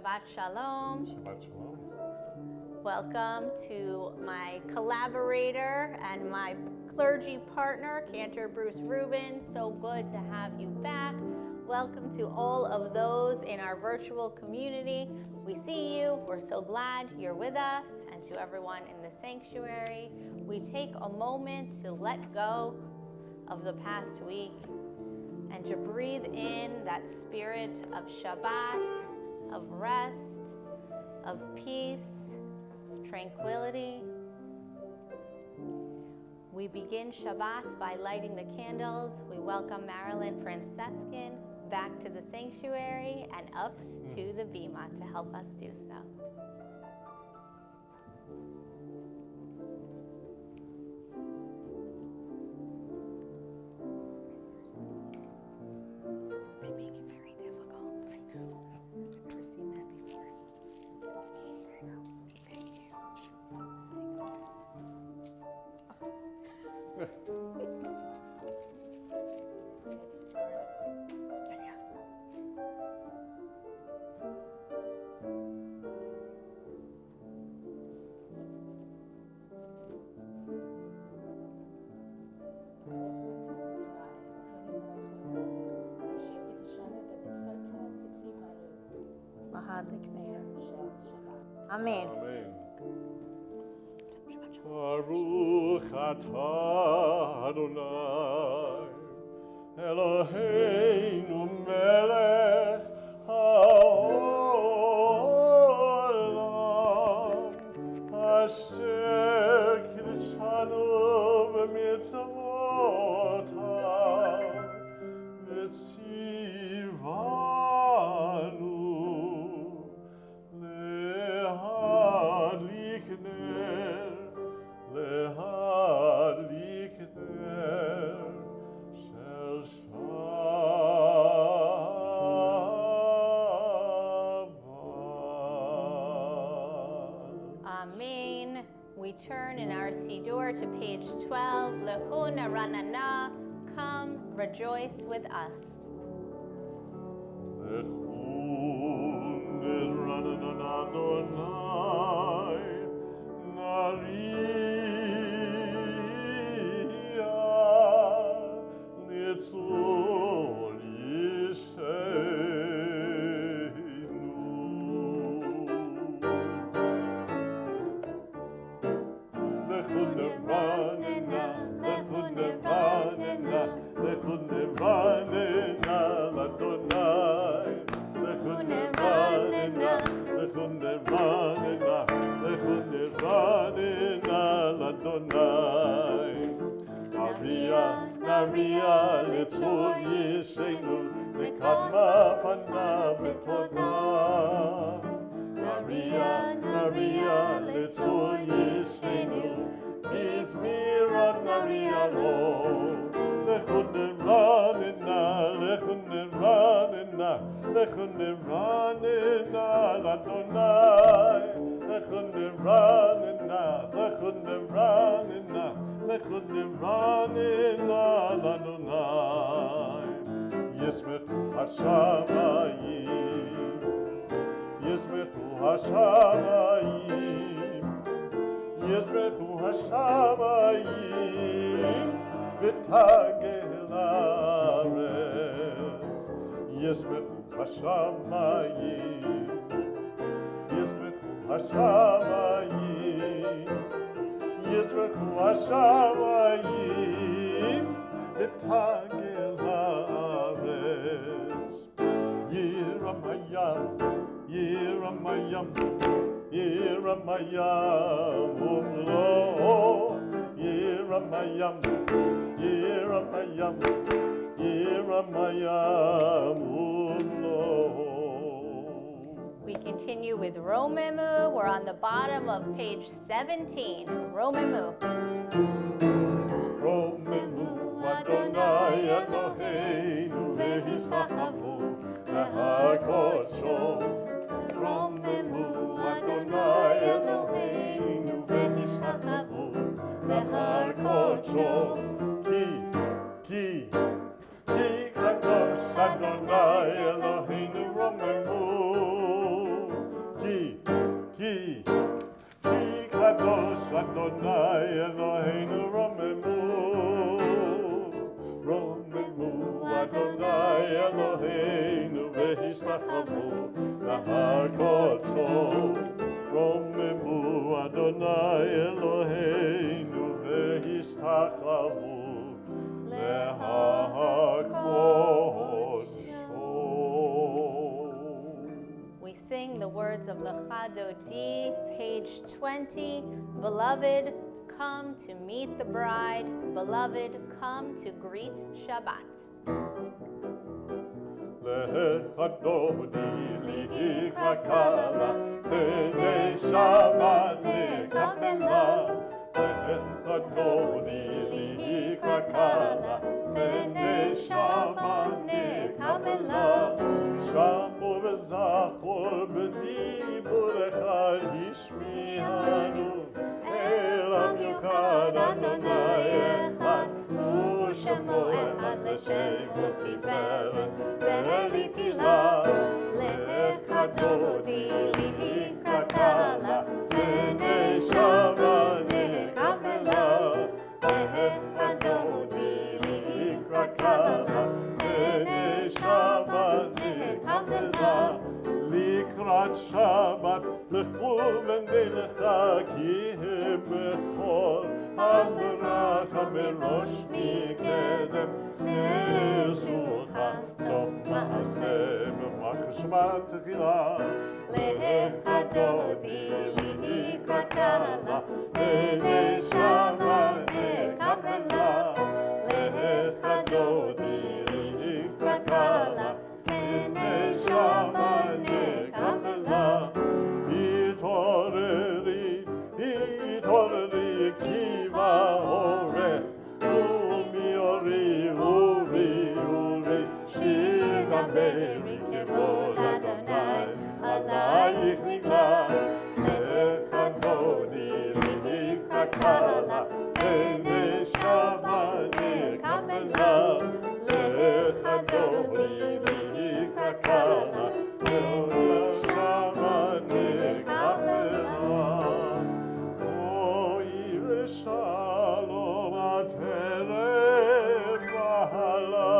Shabbat Shalom. Shabbat Shalom. Welcome to my collaborator and my clergy partner, Cantor Bruce Rubin. So good to have you back. Welcome to all of those in our virtual community. We see you. We're so glad you're with us. And to everyone in the sanctuary, we take a moment to let go of the past week and to breathe in that spirit of Shabbat, of rest, of peace, tranquility. We begin Shabbat by lighting the candles. We welcome Marilyn Francescan back to the sanctuary and up to the bima to help us do so. They make it very difficult. I know. I've never seen that before. I know. Thank you. Amen. Amen. Baruch atah Adonai Eloheinu melech haolam asher kiddushanu b'mitzvotav v'tzivanu להדליק נר של שבת. Amen. We turn in our Siddur to page 12. Lechu naranana, come rejoice with us. Lechu naranana Adonai Maria, Nitzul Yisheinu. Lechu neranena, lechu neranena, lechu neranena l'Adonai. Lechu neranena, lechu neranena, lechu neranena l'Adonai. Naria, Naria, Litzul Yisheinu, Lekama Fanav B'Todah. Naria, Naria, Litzul Yisheinu, Bizmirat Naria Lo. Lechu neranena, lechu neranena, lechu neranena l'Adonai. Lechu neranena, lechu neranena, lechu neranena l'Adonai. Yismechu hashamayim, yismechu hashamayim, yismechu hashamayim, v'tagel haaretz. Yismechu hashamayim, yismechu hashamayim, yismechu hashamayim, v'tagel haaretz. Yiramayam, Yiramayam, Yiramayam umlo. Yiramayam, Yiramayam, Yiramayam umlo. We continue with Romemu. We're on the bottom of page 17. Romemu. Romemu Adonai Eloheinu v'hishchachavu l'har kodsho. Romemu Adonai Eloheinu v'hishchachavu l'har kodsho. Ki kadosh Adonai Eloheinu Romemu. kadosh Adonai Eloheinu romemu Adonai Eloheinu v'hishtachavu lahar kodso romemu Adonai Eloheinu v'hishtachavu lahar kodso. We sing the words of Lecha Dodi, page 20. Beloved, come to meet the bride. Beloved, come to greet Shabbat. Lecha Dodi li'ikra kala, pnei Shabbat nekabela. Lecha Dodi li'ikra kala, pnei Shabbat nekabela. Shamor v'zachor b'dibur echad hishmi'anu, Elam yuchad Adonai echad, u'shemo echad l'shem u'tiferet ve'elitila. Lecha Dodi li'ikra kala, pnei Shabbat nekabela. Lecha Dodi li'ikra kala, pnei Shabbat nekabela. Likrat Shabbat לכו ונלכה כי הם מכל הברכה מראש מקדם נשוכה סוף מעשה במחשבה תחילה. Lecha Dodi li'ikra kala, pnei Shabbat nekabela. Lecha Dodi li'ikra kala, pnei Shabbat nekabela. התעוררי כי באורך ומיורי אורי שיר דברי כבוד אדוני עלייך נגלה. Lecha Dodi li'ikra kala, pnei Shabbat nekabela. Lecha Dodi li'ikra kala, pnei Shabbat nekabela. Shalom ateret bahala,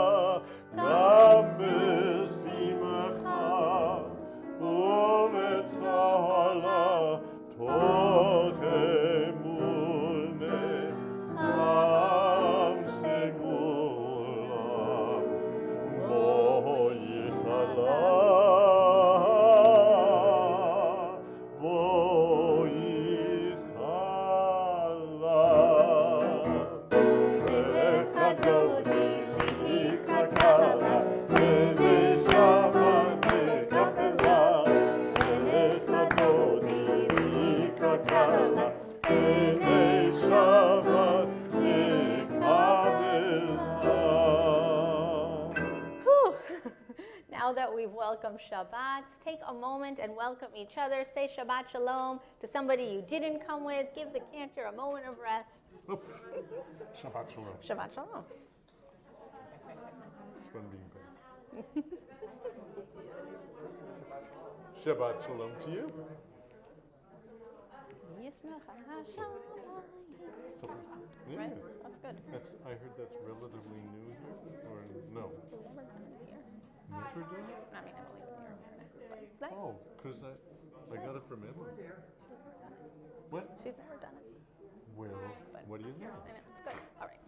gam b'simcha u'b'tzala, toch emune am segula bo yichala. Now that we've welcomed Shabbat, take a moment and welcome each other. Say Shabbat Shalom to somebody you didn't come with. Give the cantor a moment of rest. Shabbat Shalom. Shabbat Shalom. It's fun being back. Shabbat Shalom to you. So, yeah. Right? That's good. I heard that's relatively new here, or no? We've never done it here. Never done it? I mean, I believe in your but it's nice. Oh, because I got it from Emma. What? She's never done it. Well, But what do you know? I know, it's good. All right.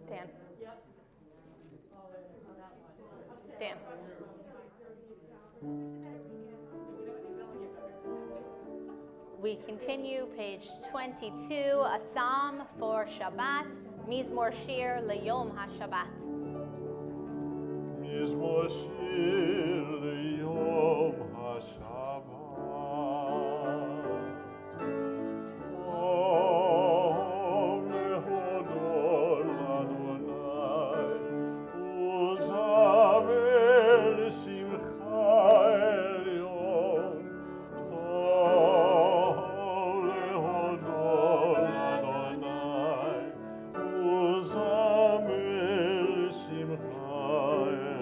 Dan. Dan. We continue, page 22, a psalm for Shabbat, Mizmor Shir L'Yom HaShabbat. Mizmor Shir L'Yom HaShabbat. Tov lehodol Adonai, uzamer l'shimcha elyon. Tov lehodol Adonai, uzamer l'shimcha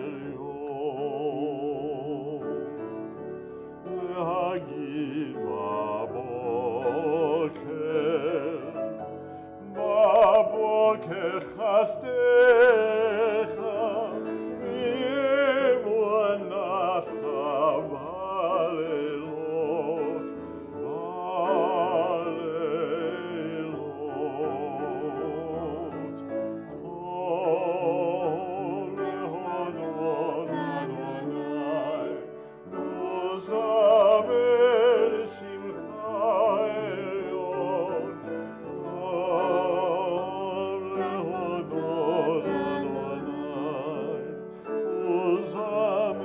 elyon. תגיד בבוקר חסדך ואמונתך בלילות, טוב להודות לאדוני וזמר שמחה עליון, טוב להודות לאדוני וזמר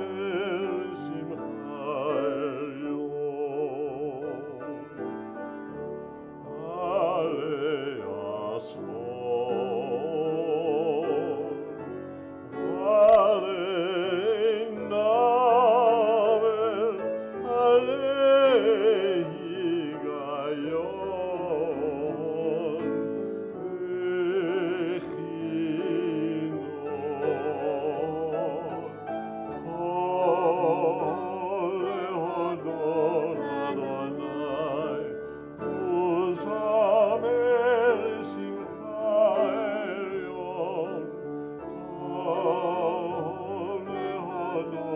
שמחה עליון. עלי אספות ועלי נמר, עלי היגיון בכינור, טוב להודות לאדוני וזמר שמחה עליון, טוב להודות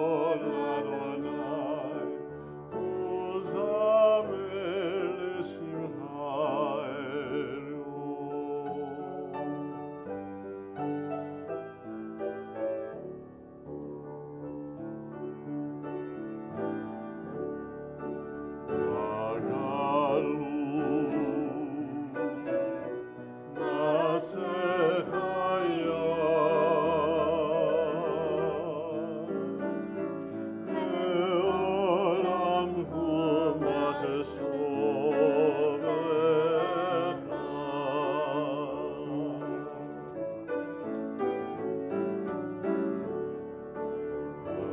לאדוני וזמר שמחה עליון. בגלות מסך הים, מעולם הוא מחשובך.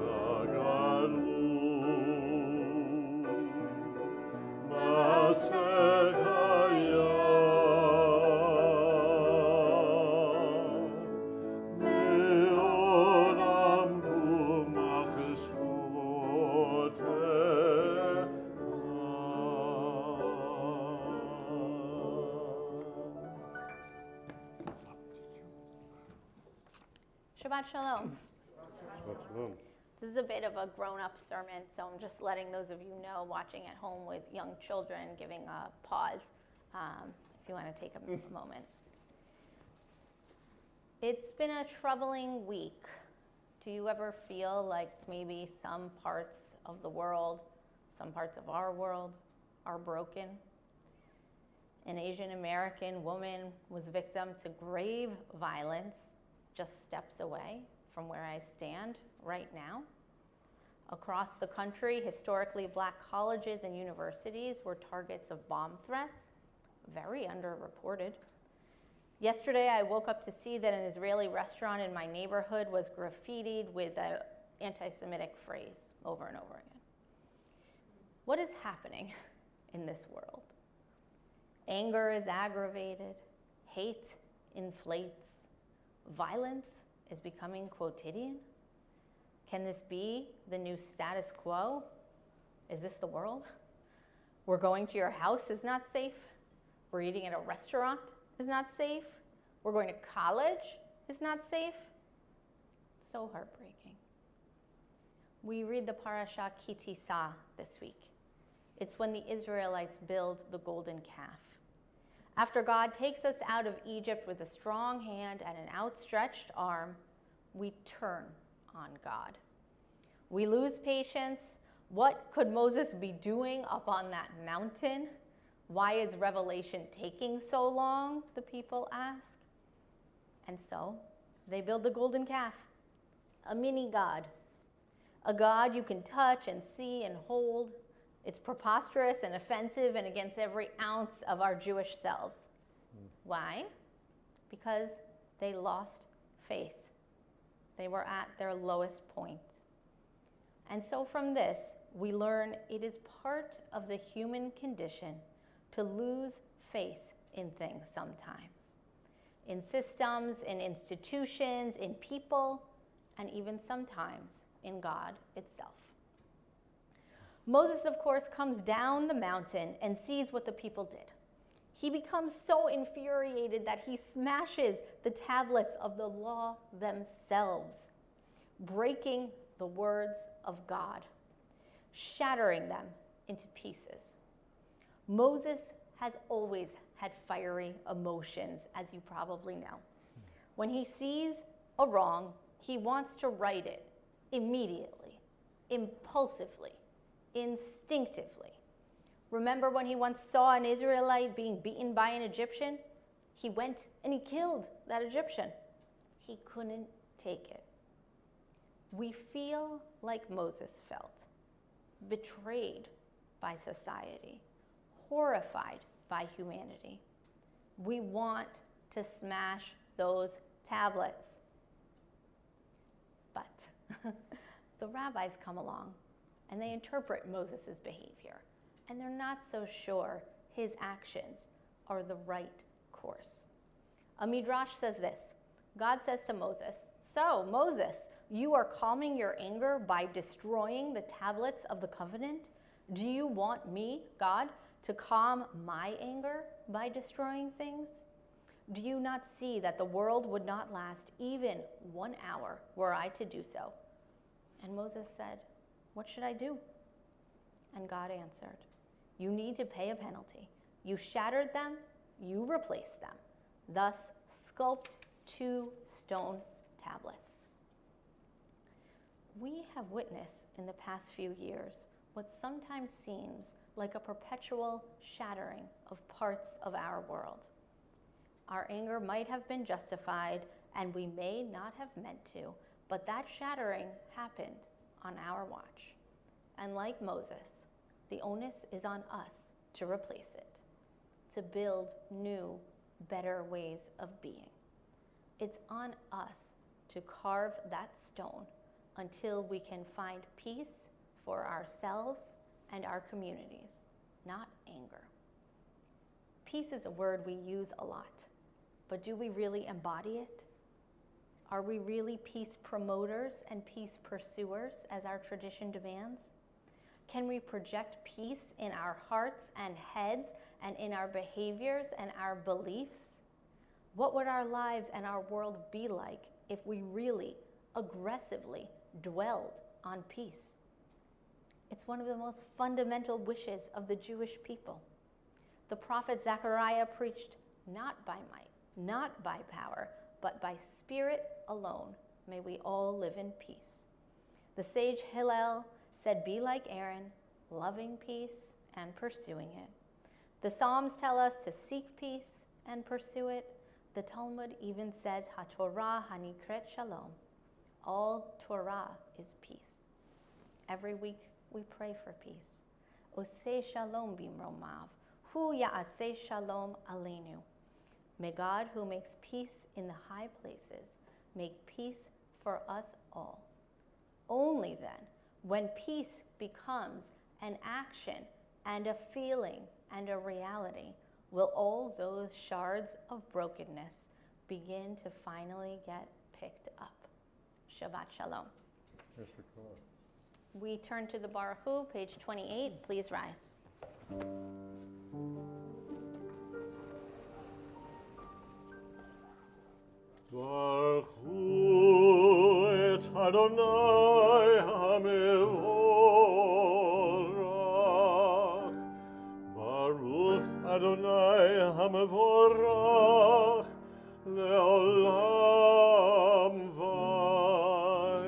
בגלות מסך הים, מעולם הוא מחשבותיך. Shabbat Shalom. Shabbat shalom. This is a bit of a grown-up sermon, so I'm just letting those of you know watching at home with young children, giving a pause if you want to take a moment. It's been a troubling week. Do you ever feel like maybe some parts of the world, some parts of our world are broken? An Asian American woman was victim to grave violence just steps away from where I stand right now. Across the country, historically black colleges and universities were targets of bomb threats, very underreported. Yesterday, I woke up to see that an Israeli restaurant in my neighborhood was graffitied with an anti-Semitic phrase over and over again. What is happening in this world? Anger is aggravated, hate inflates, violence is becoming quotidian. Can this be the new status quo? Is this the world? We're going to your house is not safe. We're eating at a restaurant is not safe. We're going to college is not safe. It's so heartbreaking. We read the parasha Ki Tisa this week. It's when the Israelites build the golden calf. After God takes us out of Egypt with a strong hand and an outstretched arm, we turn on God. We lose patience. What could Moses be doing up on that mountain? Why is Revelation taking so long, the people ask. And so they build the golden calf, a mini God, a God you can touch and see and hold. It's preposterous and offensive and against every ounce of our Jewish selves. Why? Because they lost faith. They were at their lowest point. And so from this, we learn it is part of the human condition to lose faith in things sometimes, in systems, in institutions, in people, and even sometimes in God itself. Moses, of course, comes down the mountain and sees what the people did. He becomes so infuriated that he smashes the tablets of the law themselves, breaking the words of God, shattering them into pieces. Moses has always had fiery emotions, as you probably know. When he sees a wrong, he wants to right it immediately, impulsively, instinctively. Remember when he once saw an Israelite being beaten by an Egyptian? He went and he killed that Egyptian. He couldn't take it. We feel like Moses felt, betrayed by society, horrified by humanity. We want to smash those tablets. But the rabbis come along and they interpret Moses' behavior, and they're not so sure his actions are the right course. A midrash says this: God says to Moses, "So, Moses, you are calming your anger by destroying the tablets of the covenant? Do you want me, God, to calm my anger by destroying things? Do you not see that the world would not last even 1 hour were I to do so?" And Moses said, "What should I do?" And God answered, "You need to pay a penalty. You shattered them, you replaced them. Thus, sculpt 2 stone tablets." We have witnessed in the past few years what sometimes seems like a perpetual shattering of parts of our world. Our anger might have been justified, and we may not have meant to, but that shattering happened on our watch. And like Moses, the onus is on us to replace it, to build new, better ways of being. It's on us to carve that stone until we can find peace for ourselves and our communities, not anger. Peace is a word we use a lot, but do we really embody it? Are we really peace promoters and peace pursuers as our tradition demands? Can we project peace in our hearts and heads and in our behaviors and our beliefs? What would our lives and our world be like if we really aggressively dwelled on peace? It's one of the most fundamental wishes of the Jewish people. The prophet Zechariah preached, "Not by might, not by power, but by spirit alone may we all live in peace." The sage Hillel said, "Be like Aaron, loving peace and pursuing it." The Psalms tell us to seek peace and pursue it. The Talmud even says, "HaTorah hanikret shalom." All Torah is peace. Every week we pray for peace. Oseh shalom bimromav, hu ya'aseh shalom aleinu. May God, who makes peace in the high places, make peace for us all. Only then, when peace becomes an action and a feeling and a reality, will all those shards of brokenness begin to finally get picked up. Shabbat Shalom. We turn to the Baruch Hu, page 28. Please rise. Baruch Hu et Adonai HaMevorach. Baruch Adonai HaMevorach le'olam va'ed.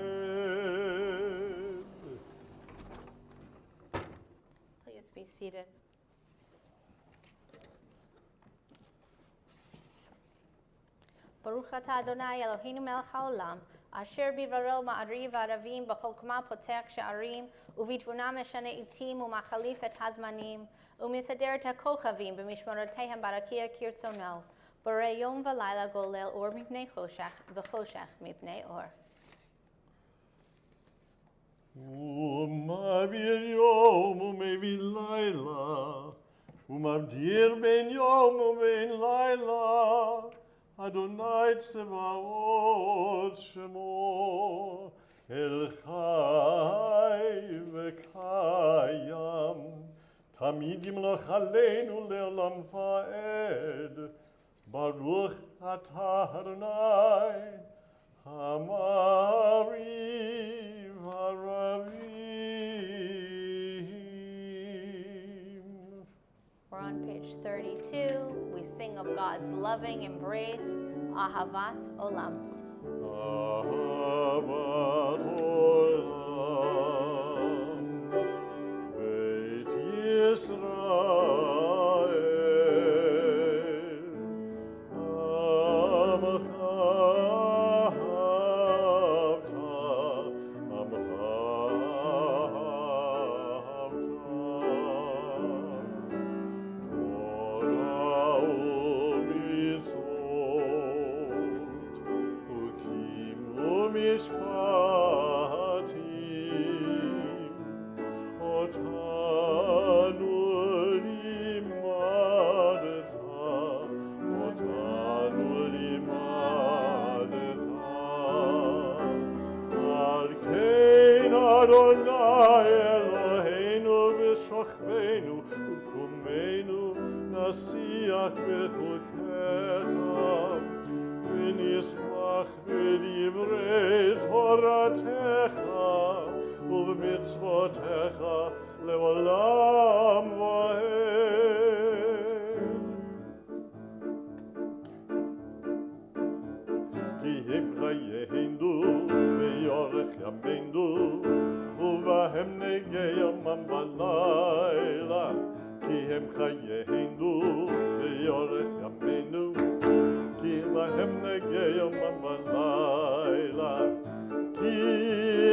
Please be seated. Baruch atah Adonai Eloheinu melech haolam, asher bivaro ma'ariv v'aravim b'chokma potech she'arim, uvitvuna meshane itim u'machalif et hazmanim, u'misader et ha'kochavim b'mishmorotehem barakia kirtzono, borei yom v'layla golel or mipnei choshech v'choshech mipnei or. Umavir yom umevir laila, umavdir ben yom uben laila, Adonai Tsevaot Shemo, אל חי וקיים, תמיד ימלוך עלינו לעולם ועד. ברוך אתה אדוני, המעריב הרבים. We're on page 32. We sing of God's loving embrace, Ahavat Olam. אהבת עולם, בית ישראל, עמך אהבת, עמך אהבת. תורה ומצוות, חוקים ומשפטים, אותנו לימדת, אותנו לימדת. על כן אדוני אלוהינו בשוכבנו ובקומנו נשיח בחוקיך, ונשמח בדברי תורתך ובמצוותיך לעולם ועד. כי הם חיינו ויורך ימינו, ובהם נגע יומם ולילה. כי הם חיינו ויורך ימינו, כי בהם נגע יומם ולילה. כי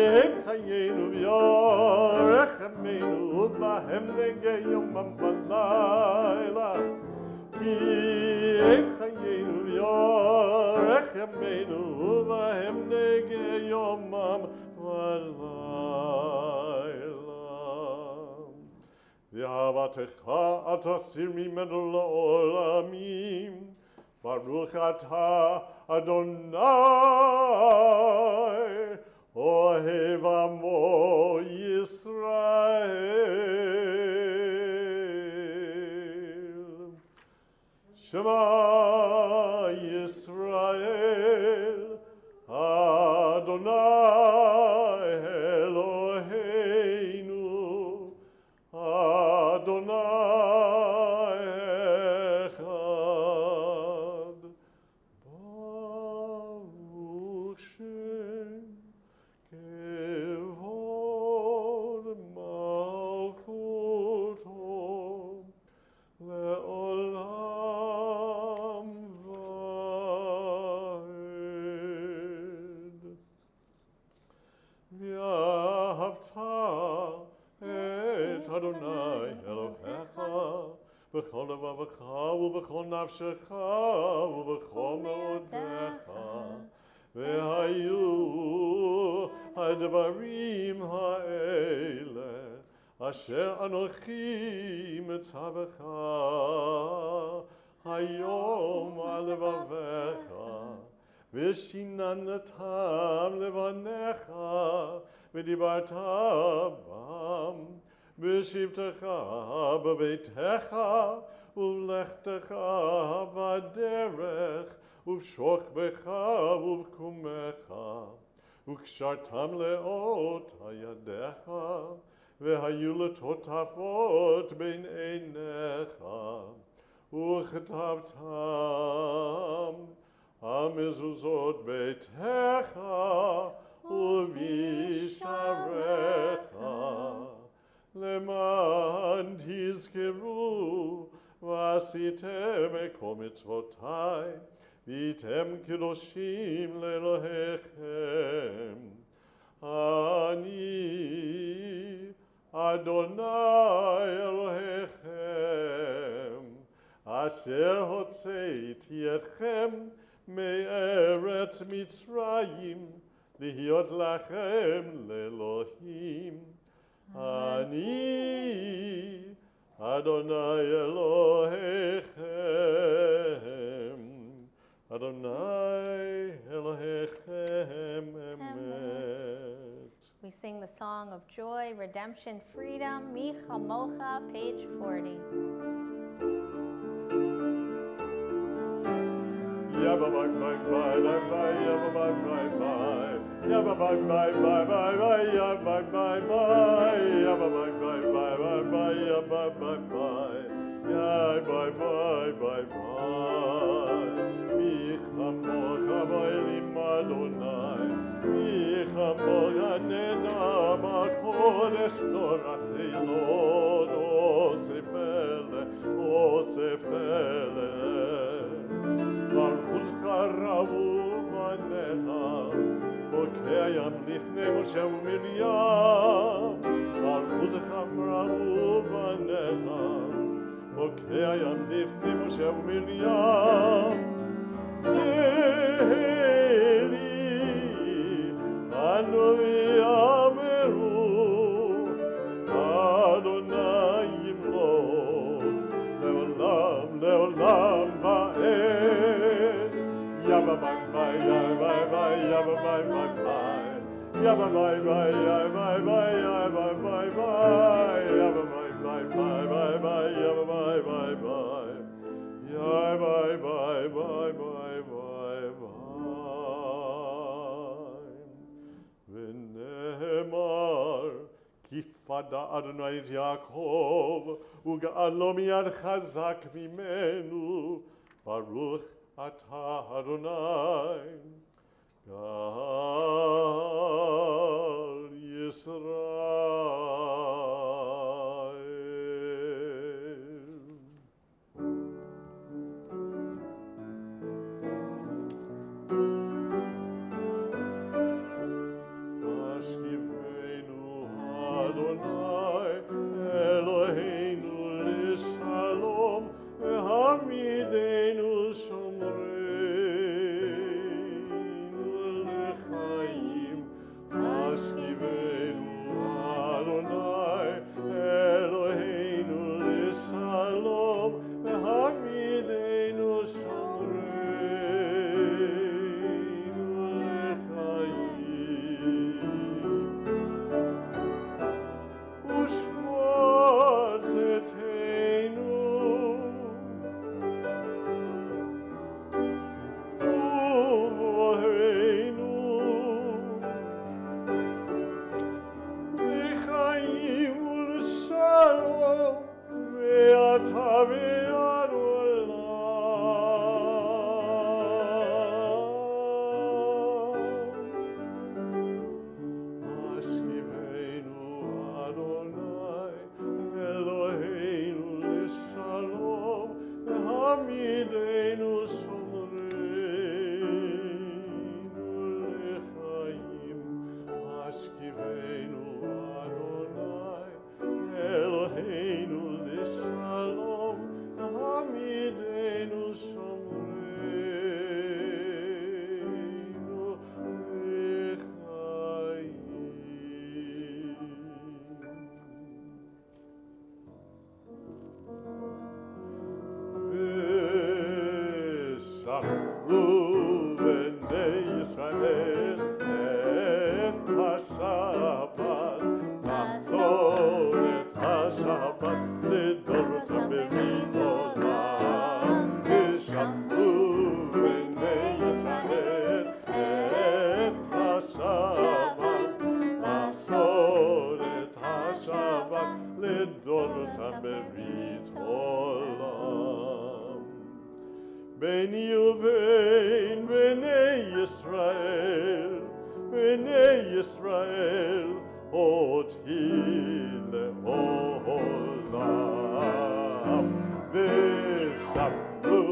הם חיינו ויורך ימינו, ובהם נגע יומם ולילה. כי הם חיינו ויורך ימינו, ובהם נגע יומם ולילה. ואהבתך תסיר ממנו לעולמים. ברוך אתה אדוני, אוהב עמו ישראל. שמע ישראל, אדוני אלוהינו, אדוני אחד. ברוך שם כבוד מלכותו לעולם ועד. ואהבת את אדוני אלוהיך בכל לבבך ובכל נפשך ובכל מאודיך. והיו הדברים האלה אשר אנוכי מצווך היום על לבביך, ושיננתם לבניך ודיברת בם בשבתך בביתך ובלכתך בדרך ובשוכבך ובקומך, וקשרתם לאות ידיך, והיו לטוטפות בין עיניך, וכתבתם המזוזות ביתך ובשעריך, למען תזכרו ועשיתם כל מצוותי, והייתם קדושים לאלוהיכם. אני אדוני אלוהיכם, אשר הוצאתי אתכם מארץ מצרים, להיות לכם לאלוהים. אני אדוני אלוהיכם, אדוני אלוהיכם, אמן. sing the song of joy, redemption, freedom, Mi Chamocha, page 40. Yabba bye bye bye bye bye yabba bye bye bye yabba bye bye bye bye bye yabba bye bye yabba bye bye bye bye bye yabba bye bye yabba bye bye bye mi chamocha b'elim Adonai mi chamocha nenam hakodesh norat elon osefele מלכותך רבו בניך, בוקע ים לפני משה ומרים. מלכותך רבו בניך, בוקע ים לפני משה ומרים. זלי, אנו ויאמרו, אדוני ימלוך, לעולם לעולם ועד. Yabba bye bye yabba bye yabba bye bye bye yabba bye bye yabba bye yabba bye bye yabba bye bye bye bye bye yabba bye bye bye yabba bye bye bye bye bye ונאמר כי פדה אדוני את יעקב וגאלו מיד חזק ממנו ברוך אתה אדוני גאל ישראל. השיבנו אדוני אלוהינו לשלום והעמידנו שומרינו לחיים. השיבנו אדוני אלוהינו לשלום והעמידנו שומרינו לחיים. ושמור צאתנו ביני ובין בני ישראל, אותי לעולם. ושמרו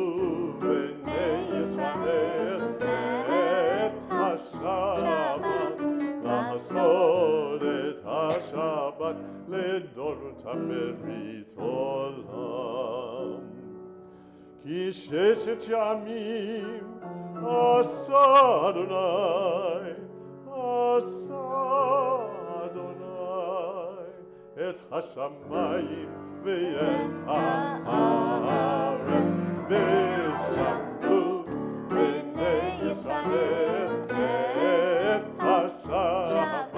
בני ישראל את השבת, לעשות את השבת לדורותם ברית עולם. כי ששת ימים עשה אדוני את השמיים ואת הארץ. ושמרו בני ישראל את השבת,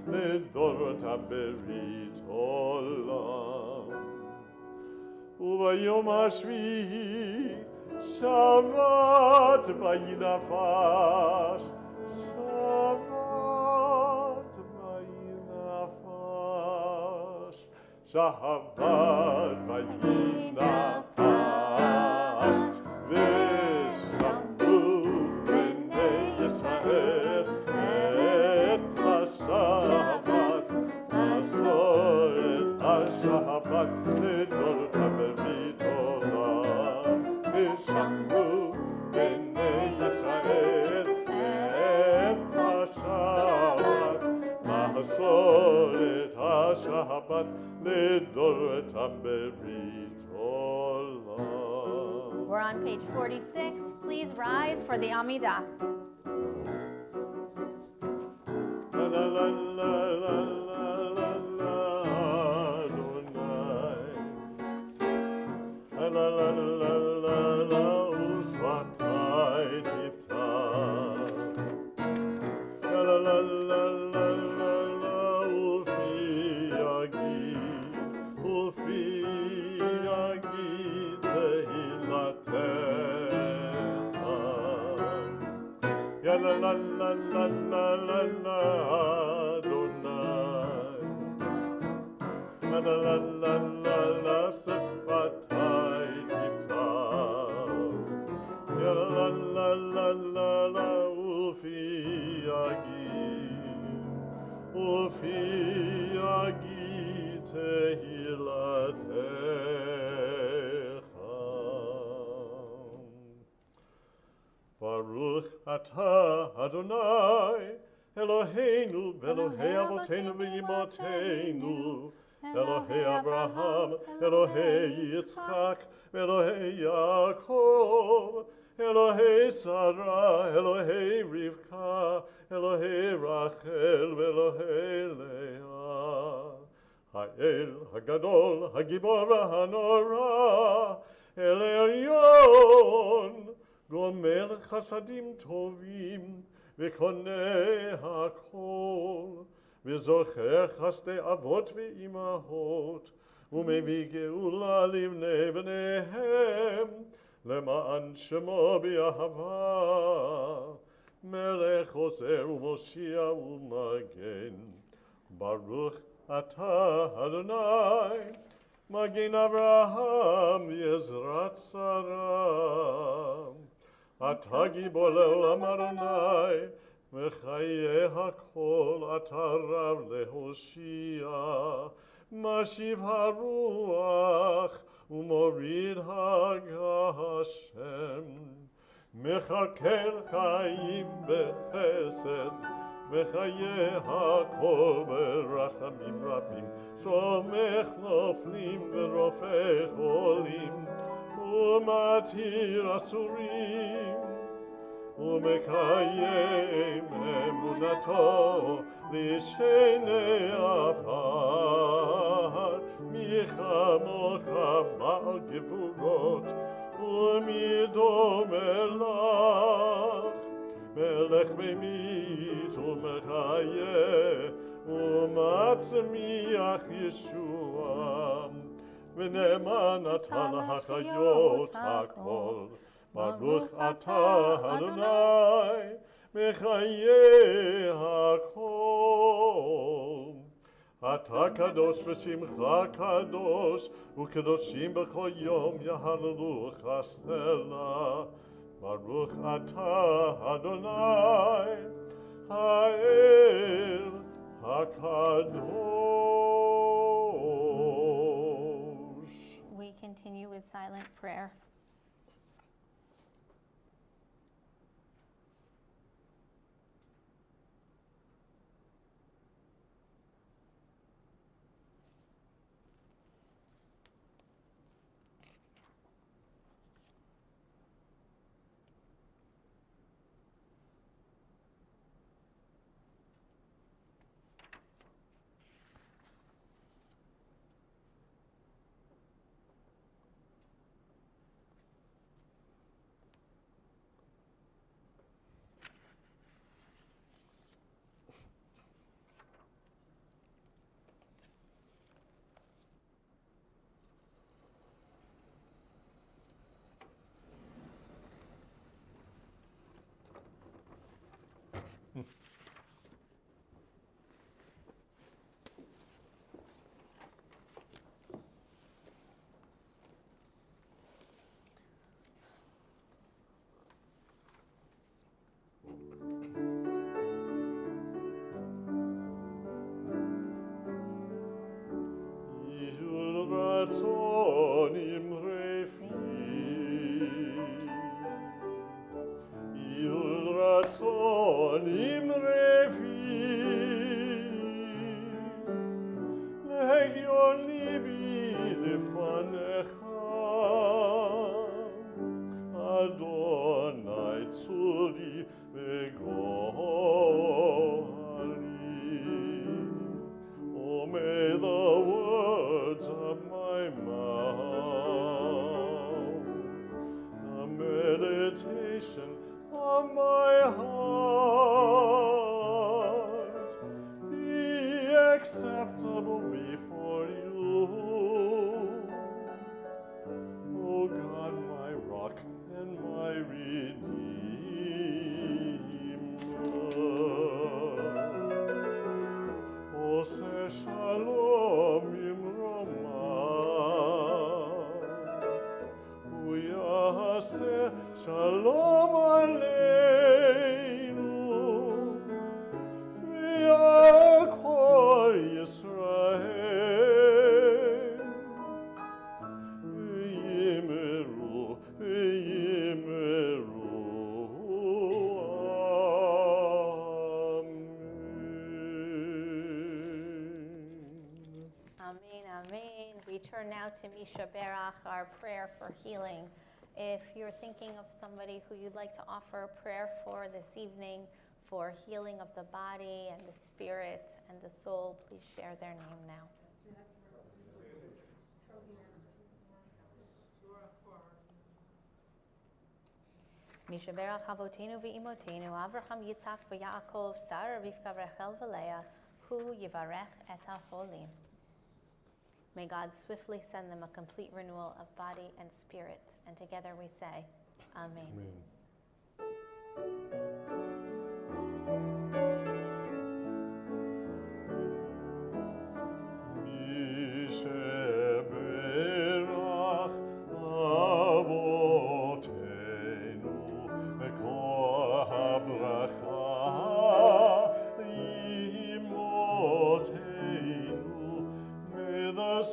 לדורותם ברית עולם. וביום השביעי שבת וינפש, שבת וינפש, שבת וינפש, ושמעו בני ישראל את השבת, מסורת השבת לדורותם ברית עולם. ושמעו בני ישראל את השבת, מסורת השבת לדורותם ברית עולם. We're on page 46. Please rise for the Amidah. La la la la la la la la Adonai. La la la la la la usvatai tiftach. La la la la la la la ufi yagi tehilatecha. Ya la la la la la la la Adonai. La la la la la la sefatai tiftach. Ya la la la la la la ufi yagi tehilatecha. Baruch atah Adonai Eloheinu v'Elohei Avotenu v'Imotenu, Elohei Abraham, Elohei Yitzchak, Elohei Yaakov, Elohei Sarah, Elohei Rivka, Elohei Rachel, Elohei Leah. Ha'el, Hagadol, Hagibor, Hanora, El Elyon, Gomer Chasadim Tovim, וקונה הכל, וזוכר חסדי אבות ואימהות, ומביא גאולה לבני בניהם, למען שמו באהבה, מלך עוזר ומושיע ומגן. ברוך אתה אדוני, מגן אברהם ועזרת שרה. אתה גיבור לעולם אדוני, וחיי הכל אתה רב להושיע. משיב הרוח ומוריד הגשם. מכלכל חיים בחסד, וחיי הכל ברחמים רבים. סומך נופלים ורופא חולים, ומתיר אסורים, ומקיים אמונתו לשני עפר. מי כמוך בעל גבורות, ומי דומה לך, מלך ממית ומחיה, ומצמיח ישועה. ונאמן אתה להחיות הכל. ברוך אתה אדוני, מחיי הכל. אתה קדוש ושמך קדוש, וקדושים בכל יום יהללוך סלע. ברוך אתה אדוני, האל הקדוש. We continue with silent prayer. ratzon imrefi, il ratzon imrefi, legion libi lefanecha, Adonai tzuri vegohari. Oh, may the words of my mouth, the meditation of my heart be acceptable before you. O God, my rock and my redeemer. O say shalom imromah, uyaseh shalom aleinu, v'al kol Yisrael, v'yimeru, v'yimeru. Amen, amen. We turn now to Misha Berach, our prayer for healing. If you're thinking of somebody who you'd like to offer a prayer for this evening for healing of the body and the spirit and the soul, please share their name now. Misha Berach Avotenu v'imotenu, Avraham, Yitzhak v'Yaakov, Sarah, Rivka, Rachel v'Leah, hu yivarech et hacholim. May God swiftly send them a complete renewal of body and spirit. And together we say, Amen.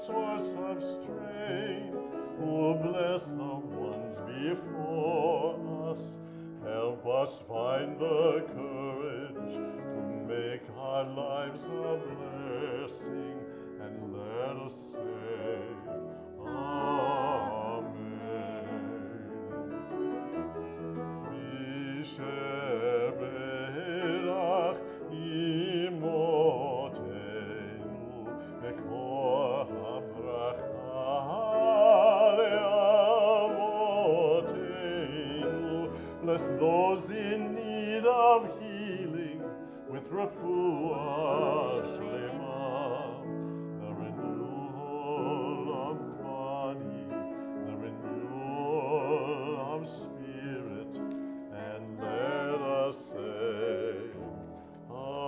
Source of strength, who bless the ones before us, help us find the courage to make our lives a blessing, and let us say, Amen. Misheberach imotenu mekor bless those in need of healing with refuah shlema, the renewal of body, the renewal of spirit, and let us say, Amen.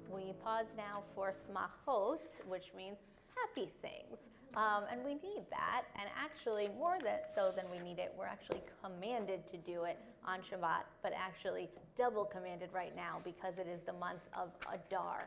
We pause now for smachot, which means happy things. And we need that, and actually more so than we need it, we're actually commanded to do it on Shabbat, but actually double commanded right now because it is the month of Adar.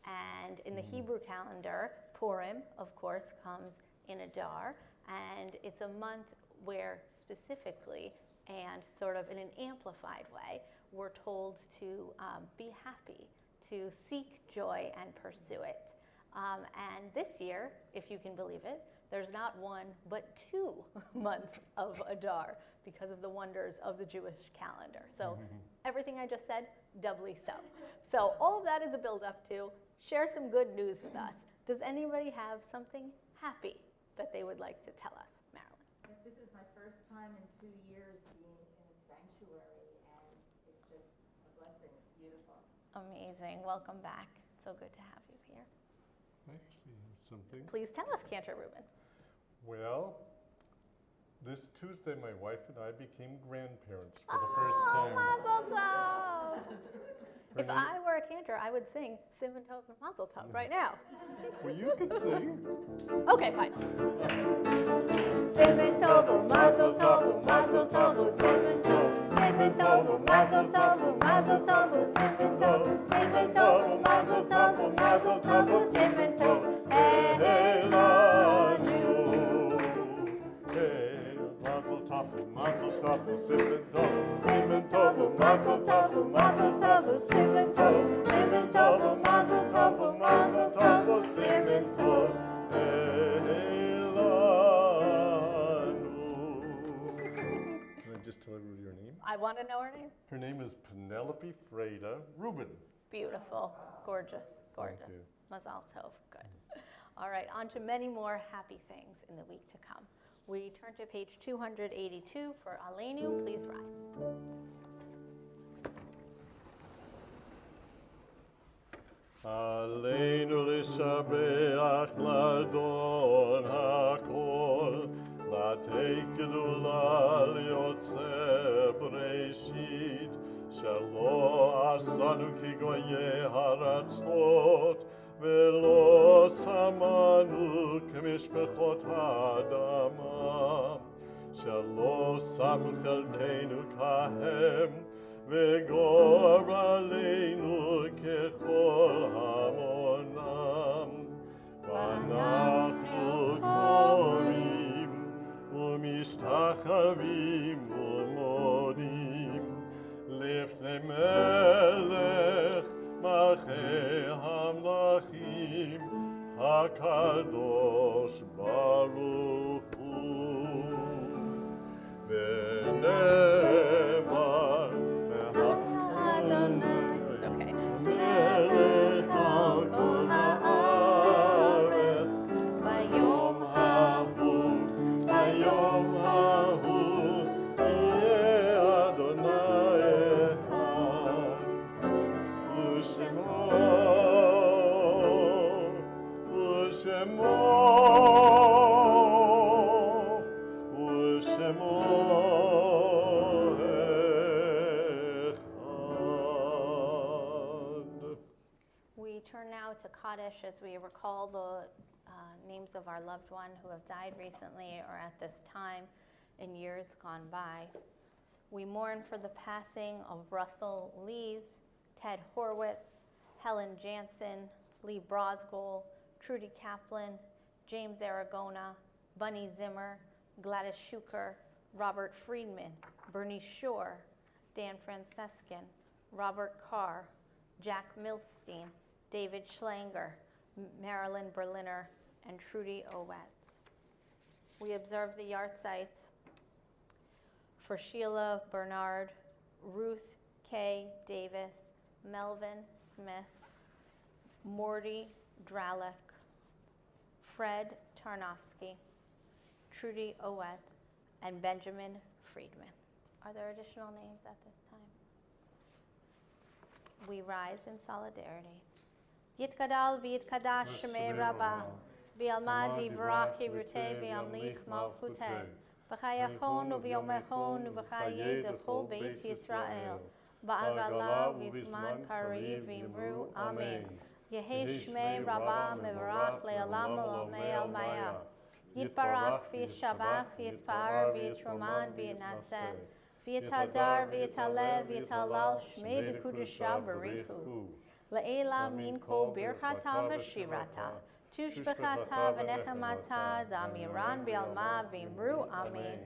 And in the Hebrew calendar, Purim, of course, comes in Adar, and it's a month where specifically and sort of in an amplified way, we're told to be happy, to seek joy and pursue it. And this year, if you can believe it, there's not one but 2 months of Adar because of the wonders of the Jewish calendar. So everything I just said, doubly so. So all of that is a build-up to share some good news with us. Does anybody have something happy that they would like to tell us? Marilyn. This is my first time in 2 years being in a sanctuary, and it's just a blessing. It's beautiful. Amazing. Welcome back. So good to have you here. Actually, something. Please tell us, Cantor Rubin. Well, this Tuesday, my wife and I became grandparents for the first time. Mazel tov! If name- I were a cantor, I would sing Simon Tov and Mazel Tov right now. Well, you could sing. Okay, fine. Simon Tov, Mazel Tov, Mazel Tov, Simon Tov, Simon Simon Tovu, Mazel Tovu, Mazel Tovu, Simon Tovu, Simon Tovu, Mazel Tovu, Mazel Tovu, Simon Tovu, Helanu. Hey, Mazel Tovu, Mazel Tovu, Simon Tovu, Simon Tovu, Mazel Tovu, Mazel Tovu, Simon Tovu, Simon Tovu, Mazel Tovu, Mazel Tovu, Simon Tovu, Can I just tell everybody your name? I want to know her name. Her name is Penelope Freda Rubin. Beautiful, gorgeous, gorgeous. you. Mazal tov, good. All right, on to many more happy things in the week to come. We turn to page 282 for Aleinu. Please rise. Aleinu לשבח לאדון הכל, לתת גדולה ליוצר בראשית, שלא עשנו כגויי הארצות, ולא שמנו כמשפחות האדמה, שלא שם חלקנו כהם, וגור עלינו ככל המונם. ואנחנו קוראים ומשתחווים ומודים לפני מלך מלכי המלכים הקדוש ברוך הוא. ונאמר It's okay. מלך על כל הארץ ביום ההוא, ביום ההוא יהיה אדוני אחד ושמו We turn now to Kaddish as we recall the names of our loved one who have died recently or at this time in years gone by. We mourn for the passing of Russell Lees, Ted Horwitz, Helen Jansen, Lee Brosgol, Trudy Kaplan, James Aragona, Bunny Zimmer, Gladys Schuker, Robert Friedman, Bernie Shore, Dan Francescan, Robert Carr, Jack Milstein, David Schlanger, Marilyn Berliner, and Trudy Owet. We observe the yahrzeits for Sheila Bernard, Ruth K. Davis, Melvin Smith, Morty Dralick, Fred Tarnofsky, Trudy Owet, and Benjamin Friedman. Are there additional names at this time? We rise in solidarity. Yitkadal v'yitkadash shemei rabbah, v'yalmad yivrach yiruteh v'yamlich malchuteh, v'chayachon u'v'yomechon u'v'chayeh d'chol beit Yisrael, ba'agala v'zman kariv v'imru amen. Yehi shmei rabbah mevarach le'olam olamei almaya. Yitbarak v'yishabach v'yitpar v'yitroman v'yinaseh, v'yitadar v'yitaleh v'yitalal shmei b'kudusha barichu. Le'ela min kol birchata v'shirata, tushbechata v'nechemata, zamiran v'alma v'imru amen.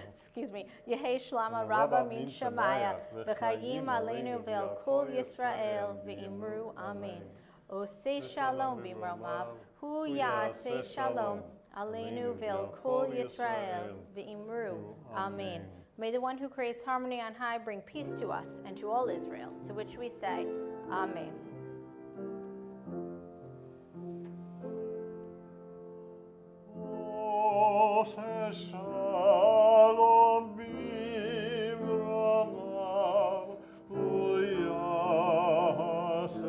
Excuse me. Yehi shlama rabba min shamaya, v'chayim aleinu v'el kol Yisrael v'imru amen. Oseh shalom b'mromav, hu ya'aseh shalom, aleinu v'el kol Yisrael v'imru amen. May the one who creates harmony on high bring peace to us and to all Israel, to which we say, Amen. Shalom b'mromav, hu ya'aseh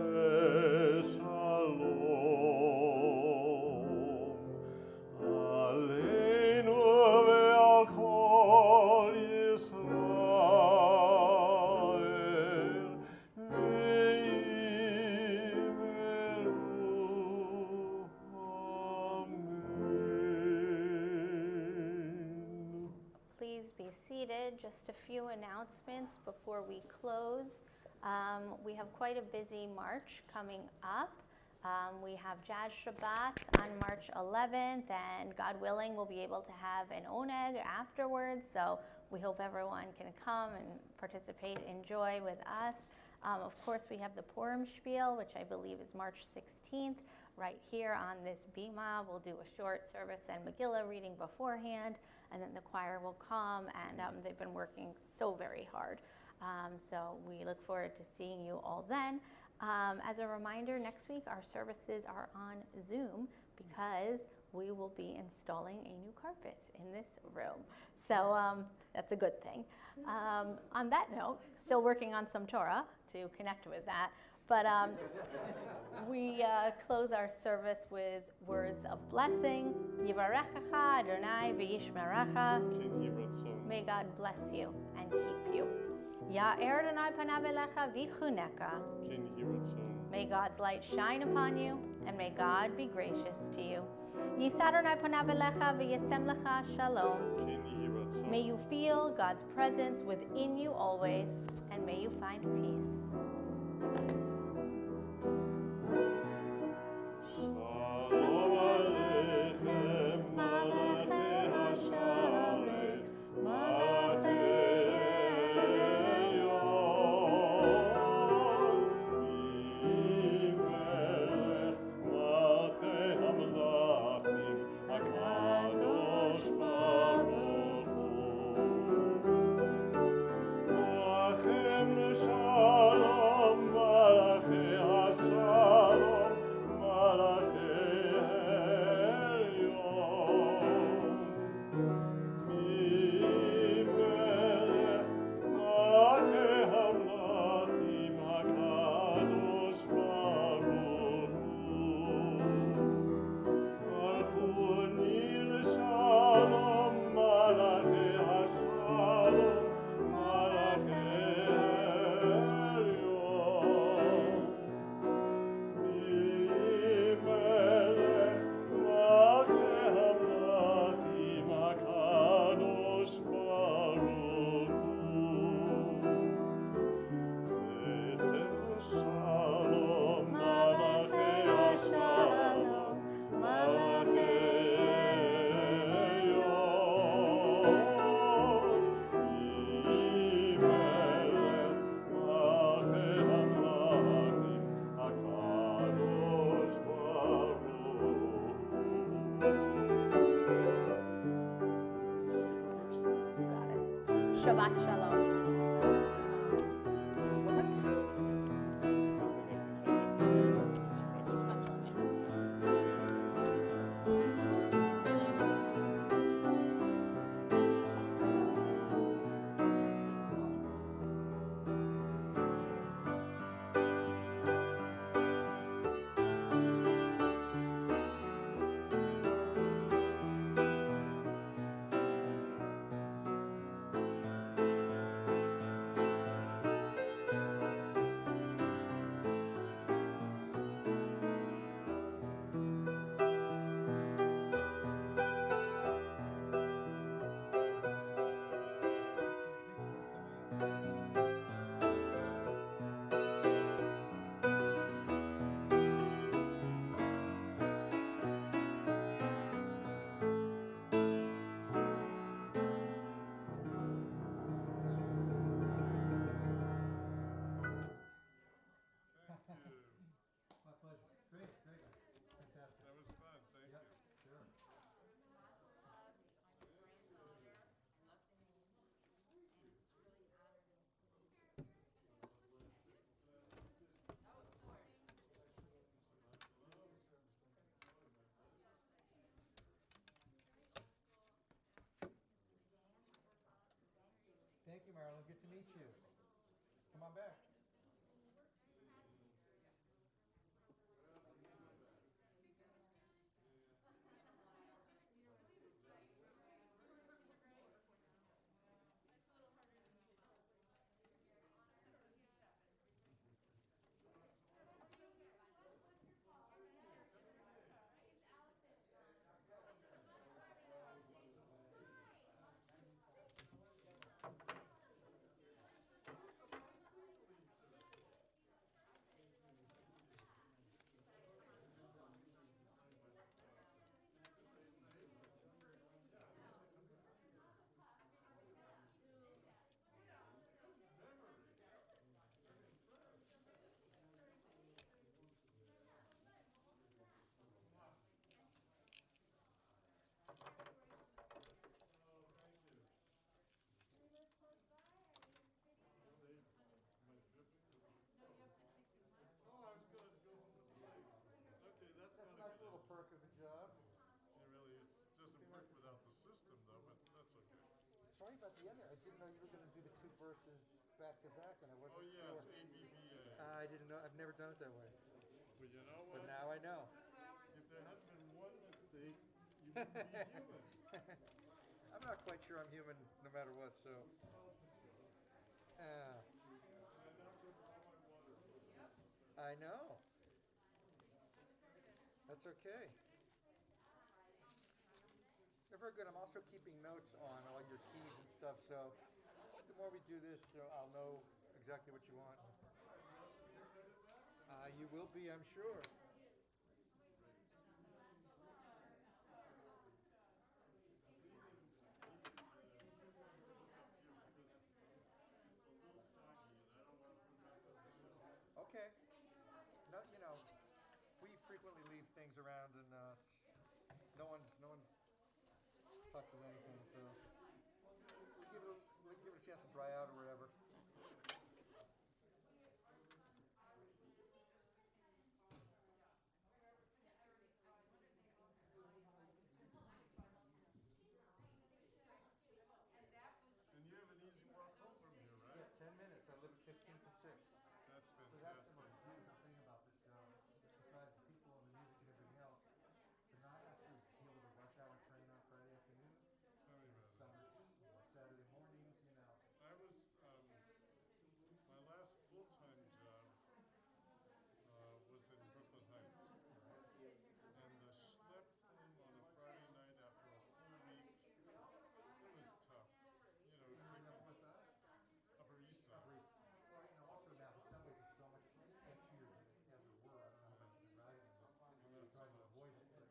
shalom. Aleinu ve'al kol Yisrael v'imru amen. just a few announcements before we close. We have quite a busy March coming up. We have Jazz Shabbat on March 11th, and God willing, we'll be able to have an oneg afterwards. So we hope everyone can come and participate, enjoy with us. Of course, we have the Purim Spiel, which I believe is March 16th, right here on this bima. We'll do a short service and Megillah reading beforehand, and then the choir will come, and they've been working so very hard. So we look forward to seeing you all then. As a reminder, next week our services are on Zoom because we will be installing a new carpet in this room. So that's a good thing. On that note, still working on some Torah to connect with that. But we close our service with words of blessing. Yivarechecha Adonai v'yishmerecha. May God bless you and keep you. Ya'er Adonai panav elecha v'chuneka. May God's light shine upon you, and may God be gracious to you. Yisa Adonai panav elecha v'yasem lecha shalom. May you feel God's presence within you always, and may you find peace. Shabbat Shalom. Thank you, Marilyn. Good to meet you. Come on back. the end there. I didn't know you were gonna do the two verses back to back, and I wasn't Oh, yeah, sure. it's ABBA. I didn't know, I've never done it that way. But you know But what? now I know. If there had been one mistake, you wouldn't be human. I'm not quite sure I'm human no matter what, so. I know. That's okay. They're very good. I'm also keeping notes on all your keys and stuff, so the more we do this, I'll know exactly what you want. You will be, I'm sure. Okay. No, we frequently leave things around, and no one touches anything, so we'll give it a chance to dry out or whatever. And you have an easy walk home from here, right? Yeah, 10 minutes. I live at 15th and 6th. That's So that's the fantastic. most beautiful thing about this job, besides the people and the music and everything else, to not have to deal with a rush hour train on Friday afternoon, Tell me about it. summer heat, Saturday mornings, I was, my last full-time job was in Brooklyn Heights. And the schlep home on a Friday night after a full week, it was tough. Taking What's that? Upper East Side. Well, also now the subways are so much sketchier as it were. I don't know how much you're riding, but I'm trying to avoid it. Yeah.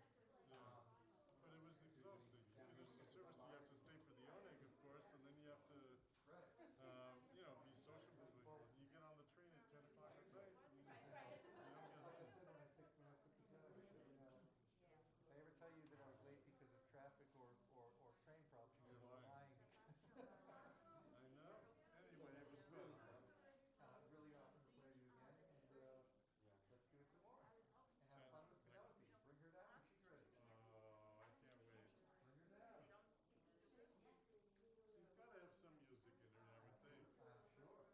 But it was exhausting. You finish the service, you have to stay for the oneg, of course, and then you have to, be sociable. You get on the train at 10 o'clock at night, and you don't get Like I home. said when I took the job, I said, if I ever tell you that I was late because of traffic or train problems, you're lying. I know. Anyway, it was fun. Really awesome to play with you again, and let's do it some more. And have fun with Penelope. Bring her down when she's ready. Oh, I can't wait. Bring her down. She's got to have some music in her, I would think. I'm sure. Yeah.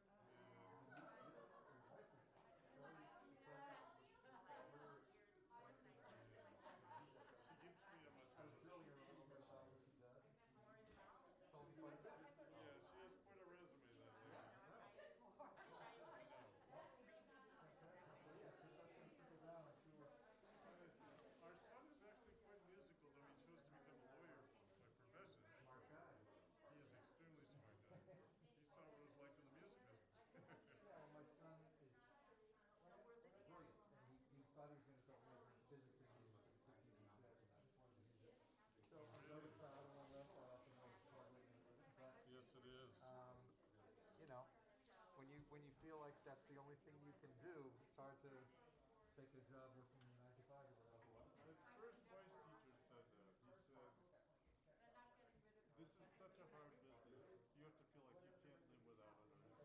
Your wife is very She keeps me on my I was toes. earlier about what she does. She's told me quite a bit. Yeah, she has quite a resume, that lady. I know. Our son is actually quite musical, though he chose to become a lawyer by profession. Smart guy. He is extremely smart guy. He saw what it was like in the music business. Yeah, well, my son is brilliant, and he thought he was going to start making business in music at 15 and 7, and I just wanted to use it. So I'm very proud of him. That's awesome. I was struggling with it, but Yes, it is. when you feel like that's the only thing you can do, it's hard to take a job working 9 to 5 or whatever. My first voice teacher said that. He said, this is such a hard business. You have to feel like you can't live without it. It's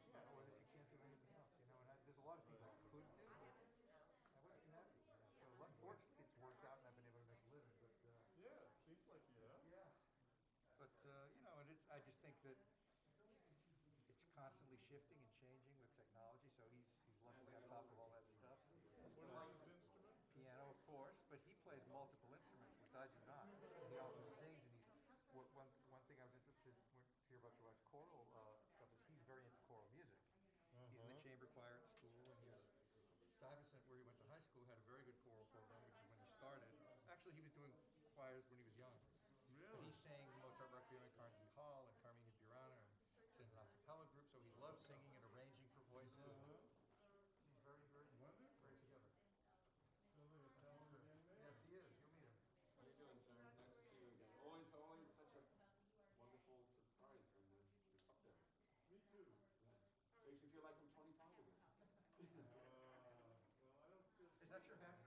Yeah, or that you can't do anything else, and there's a lot of things I could do, but I wouldn't be happy. So unfortunately, it's worked out, and I've been able to make a living. But yeah, it seems like you have. yeah, but and I just think that it's constantly shifting and changing with technology. So he's luckily on top of all that stuff. What is his instrument? Piano, of course, but he plays multiple instruments, which I do not. And he also sings, and one thing I was interested to hear about your wife's choral stuff is he's very into choral music. He's in the chamber choir at school, and Stuyvesant, where he went to high school, had a very good choral program, which is when he started. Actually, he was doing choirs when he was young. But Really? he sang Mozart Requiem at Carnegie Hall and Carmina Burana, and in an a cappella group, so he loves singing and arranging for voices. He's very, very, very together. Sounds like a talented young man. Yes, he is. You'll meet him. How you doing, sir? Nice to see you again. Always such a wonderful surprise when you're up there. Me too. Makes you feel like I'm 25 again. Well, I don't feel. Is that your hat?